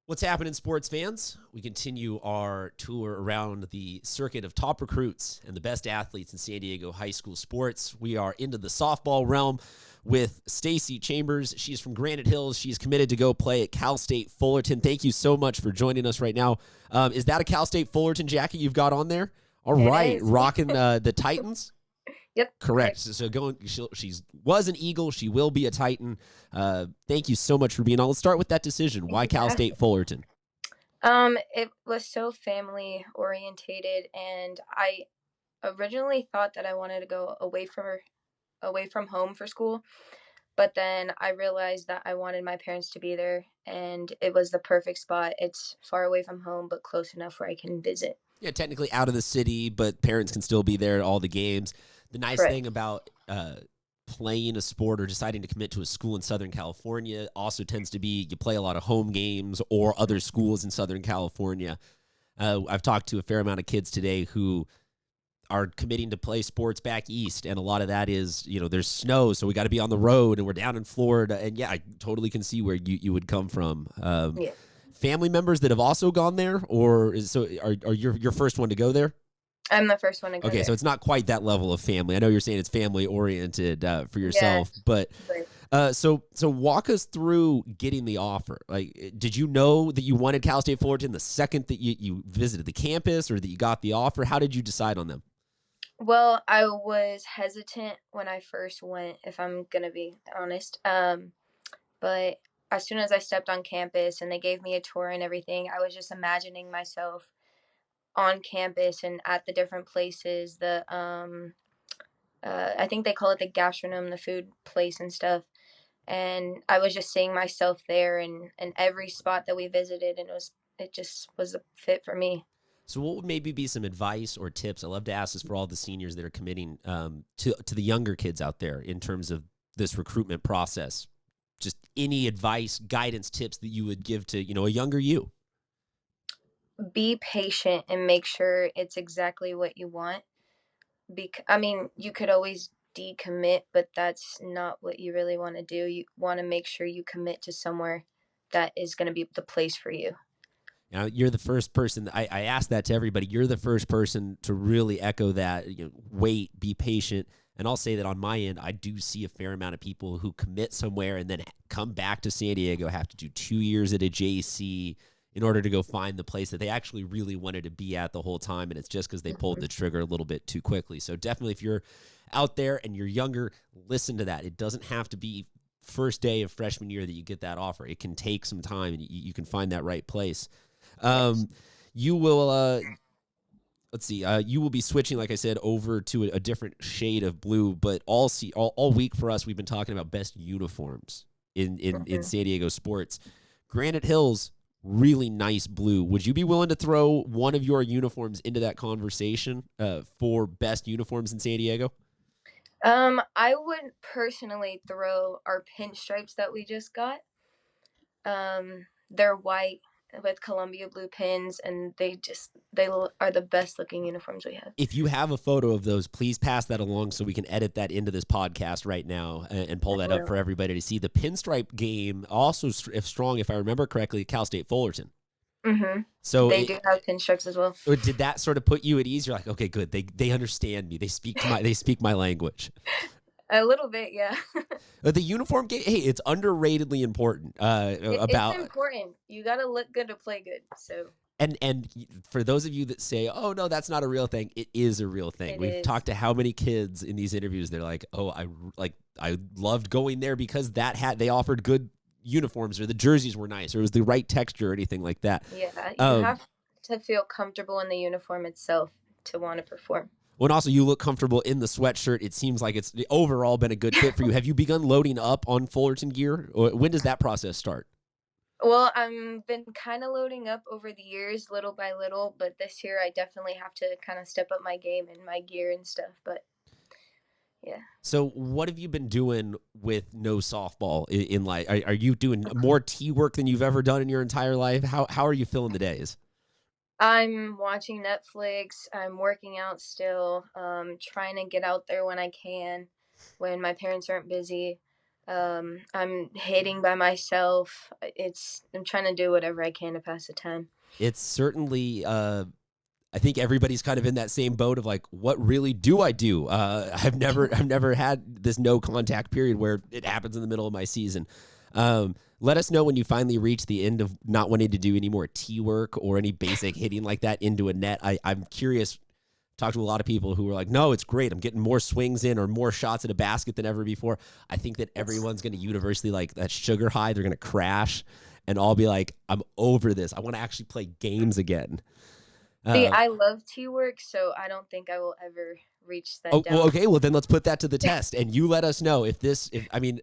What's happening, sports fans? We continue our tour around the circuit of top recruits and the best athletes in San Diego high school sports. We are into the softball realm with Staci Chambers. She's from Granite Hills. She's committed to go play at Cal State Fullerton. Thank you so much for joining us right now. Is that a Cal State Fullerton jacket you've got on there? All It right, is. rocking the Titans. Yep. Correct. So going, she was an Eagle. She will be a Titan. Thank you so much for being on. Let's start with that decision. Why Cal Yeah. State Fullerton? It was so family orientated, and I originally thought that I wanted to go away from home for school, but then I realized that I wanted my parents to be there, and it was the perfect spot. It's far away from home, but close enough where I can visit. Yeah, technically out of the city, but parents can still be there at all the games. The nice Correct. thing about playing a sport or deciding to commit to a school in Southern California also tends to be you play a lot of home games or other schools in Southern California. I've talked to a fair amount of kids today who are committing to play sports back east, and a lot of that is, there's snow, so we got to be on the road, and we're down in Florida, and yeah, I totally can see where you would come from. Yeah. Family members that have also gone there, or are your first one to go there? I'm the first one to go Okay, there. so it's not quite that level of family. I know you're saying it's family oriented for yourself, Yes. but But so walk us through getting the offer. Like, did you know that you wanted Cal State Fullerton the second that you visited the campus, or that you got the offer? How did you decide on them? Well, I was hesitant when I first went, if I'm gonna be honest. But as soon as I stepped on campus and they gave me a tour and everything, I was just imagining myself on campus and at the different places. I think they call it the gastronome, the food place and stuff. And I was just seeing myself there and every spot that we visited, and it just was a fit for me. So, what would maybe be some advice or tips? I love to ask this for all the seniors that are committing to the younger kids out there in terms of this recruitment process. Just any advice, guidance, tips that you would give to a younger you. Be patient and make sure it's exactly what you want. I mean, you could always decommit, but that's not what you really want to do. You want to make sure you commit to somewhere that is going to be the place for you. Now, you're the first person. I asked that to everybody. You're the first person to really echo that. Wait, be patient. And I'll say that on my end, I do see a fair amount of people who commit somewhere and then come back to San Diego, have to do 2 years at a JC in order to go find the place that they actually really wanted to be at the whole time. And it's just because they pulled Mhm. the trigger a little bit too quickly. So definitely, if you're out there and you're younger, listen to that. It doesn't have to be first day of freshman year that you get that offer. It can take some time, and you can find that right place. Yes. Um, you will let's see. You will be switching, like I said, over to a different shade of blue. But all week for us, we've been talking about best uniforms in Hmm. San Diego sports. Granite Hills, really nice blue. Would you be willing to throw one of your uniforms into that conversation for best uniforms in San Diego? I would personally throw our pinstripes that we just got. They're white with Columbia blue pins, and are the best looking uniforms we have. If you have a photo of those, please pass that along so we can edit that into this podcast right now and pull I that up will. for everybody to see. The pinstripe game also, if strong, if I remember correctly, Cal State Fullerton. Hmm. So They do have pinstripes as well. did that sort of put you at ease? You're like, okay, good. They understand me. They speak my language. A little bit, yeah. The uniform game, hey, it's underratedly important. It's About important. You gotta look good to play good. So and for those of you that say, "Oh no, that's not a real thing," it is a real thing. it We've is. talked to how many kids in these interviews. They're like, "Oh, I loved going there because they offered good uniforms, or the jerseys were nice, or it was the right texture, or anything like that." Yeah, you Um, have to feel comfortable in the uniform itself to want to perform. when also you look comfortable in the sweatshirt, it seems like it's overall been a good fit for you. Have you begun loading up on Fullerton gear? Or when does that process start? Well, I've been kind of loading up over the years, little by little, but this year I definitely have to kind of step up my game and my gear and stuff. But yeah. So, what have you been doing with no softball in life? Are you doing more tee work than you've ever done in your entire life? How are you filling the days? I'm watching Netflix. I'm working out still. Trying to get out there when I can, when my parents aren't busy. I'm hitting by myself. I'm trying to do whatever I can to pass the time. It's certainly I think everybody's kind of in that same boat of like, what really do I do? I've never had this no contact period where it happens in the middle of my season. Let us know when you finally reach the end of not wanting to do any more tee work or any basic hitting like that into a net. I'm curious. Talked to a lot of people who were like, no, it's great. I'm getting more swings in or more shots at a basket than ever before. I think that everyone's going to universally like that sugar high. They're going to crash and I'll be like, I'm over this. I want to actually play games again. See, Uh, I love tea work, so I don't think I will ever reach that oh, well, down. okay. Well, then let's put that to the test, and you let us know if I mean,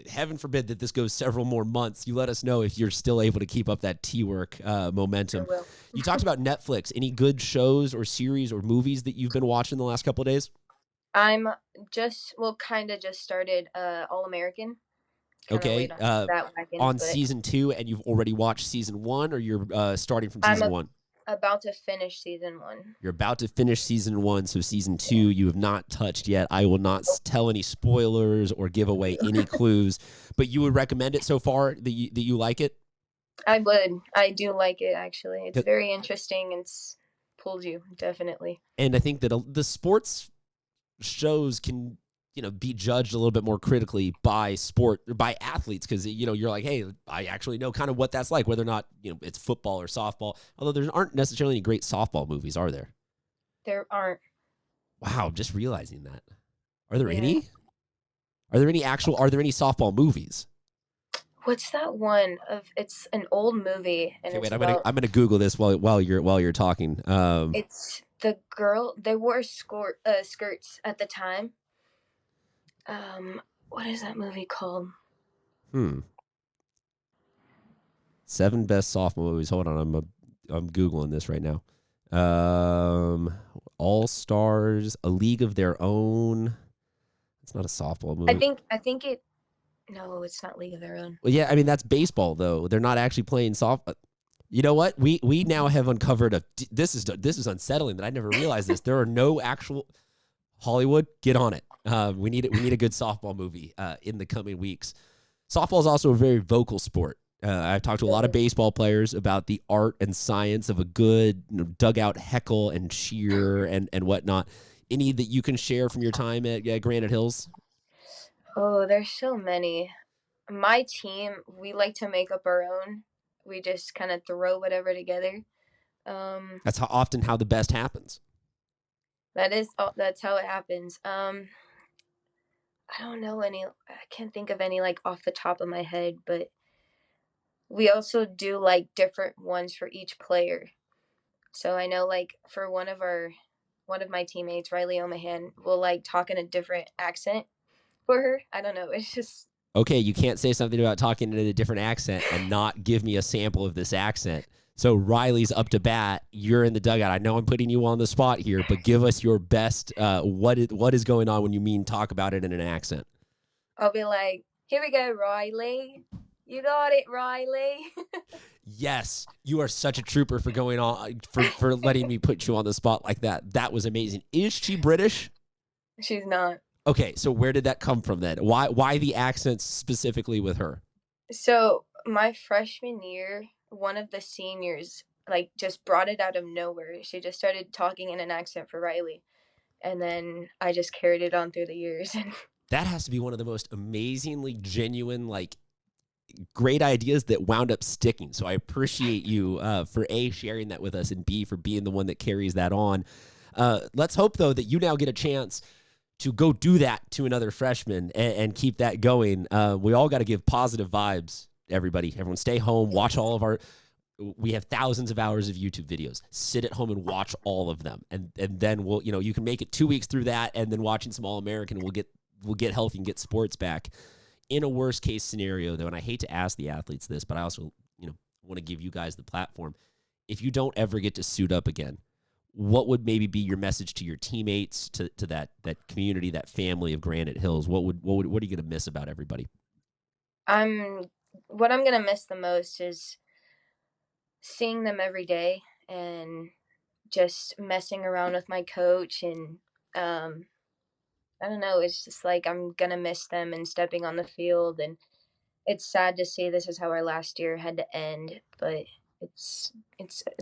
heaven forbid that this goes several more months. You let us know if you're still able to keep up that T work I momentum. will. You talked about Netflix. Any good shows or series or movies that you've been watching the last couple of days? I'm kind of just started All American. Kind of Okay. late on that wagon, On but season 2, and you've already watched season 1, or you're starting from I'm season 1? about to finish season 1. You're about to finish season 1, so season 2 you have not touched yet. I will not tell any spoilers or give away any clues, but you would recommend it so far that you like it? I would. I do like it actually. It's very interesting and pulls you definitely. And I think that the sports shows can be judged a little bit more critically by athletes because you're like, hey, I actually know kind of what that's like, whether or not it's football or softball. Although there aren't necessarily any great softball movies, are there? There aren't. Wow, I'm just realizing that. Are there Yeah. any? Are there any softball movies? What's that one of? It's an old movie and Okay, it's wait. about. I'm gonna Google this while you're talking. It's the girl. They wore skirts at the time. What is that movie called? Hmm. 7 best softball movies. Hold on, I'm googling this right now. Um, All Stars, A League of Their Own. It's not a softball I movie. think. I think it. No, it's not League of Their Own. Well, yeah, I mean that's baseball though. They're not actually playing soft. You know what? We now have uncovered a. This is unsettling that I never realized this. There are no actual Hollywood. Get on it. We need a good softball movie in the coming weeks. Softball is also a very vocal sport. I've talked to a lot of baseball players about the art and science of a good dugout heckle and cheer and whatnot. Any that you can share from your time at Granite Hills? Oh, there's so many. My team, we like to make up our own. We just kind of throw whatever together. Um, That's how the best happens. that's how it happens. I don't know any. I can't think of any like off the top of my head, but we also do like different ones for each player. So I know like for one of my teammates, Riley Omahan, will like talk in a different accent for her. I don't know. It's just Okay, you can't say something about talking in a different accent and not give me a sample of this accent. So Riley's up to bat. You're in the dugout. I know I'm putting you on the spot here, but give us your best. What is going on when you mean talk about it in an accent? I'll be like, "Here we go, Riley. You got it, Riley." Yes, you are such a trooper for going on for letting me put you on the spot like that. That was amazing. Is she British? She's not. Okay, so where did that come from then? Why the accents specifically with her? So my freshman year, one of the seniors like just brought it out of nowhere. She just started talking in an accent for Riley, and then I just carried it on through the years. That has to be one of the most amazingly genuine, like great ideas that wound up sticking. So I appreciate you for A, sharing that with us, and B, for being the one that carries that on. Let's hope, though, that you now get a chance to go do that to another freshman and keep that going. We all got to give positive vibes, everybody. Everyone stay home, watch all of our. We have thousands of hours of YouTube videos. Sit at home and watch all of them. And then you can make it 2 weeks through that and then watching some All-American, and we'll get healthy and get sports back. In a worst case scenario, though, and I hate to ask the athletes this, but I also, want to give you guys the platform. If you don't ever get to suit up again, what would maybe be your message to your teammates, to that community, that family of Granite Hills? What are you going to miss about everybody? I'm what I'm gonna miss the most is seeing them every day and just messing around with my coach and um, I don't know, it's just like I'm gonna miss them and stepping on the field, and it's sad to see this is how our last year had to end, but it's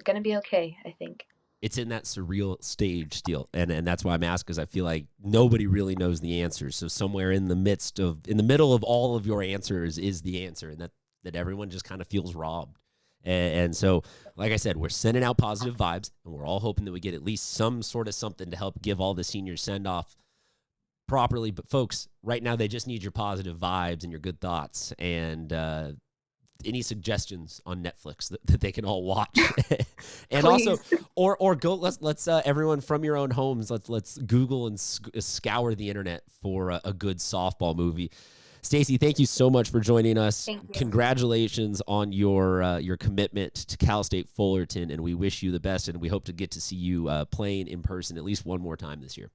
gonna be okay, I think. It's in that surreal stage still, and that's why I'm asking, because I feel like nobody really knows the answers. So somewhere in the middle of all of your answers is the answer, and that everyone just kind of feels robbed. And so, like I said, we're sending out positive vibes, and we're all hoping that we get at least some sort of something to help give all the seniors send off properly. But folks, right now they just need your positive vibes and your good thoughts, and any suggestions on Netflix that they can all watch. And Please. also, or go, let's everyone from your own homes, let's Google and scour the internet for a good softball movie. Staci, thank you so much for joining us. Thank you. Congratulations on your commitment to Cal State Fullerton, and we wish you the best, and we hope to get to see you playing in person at least one more time this year.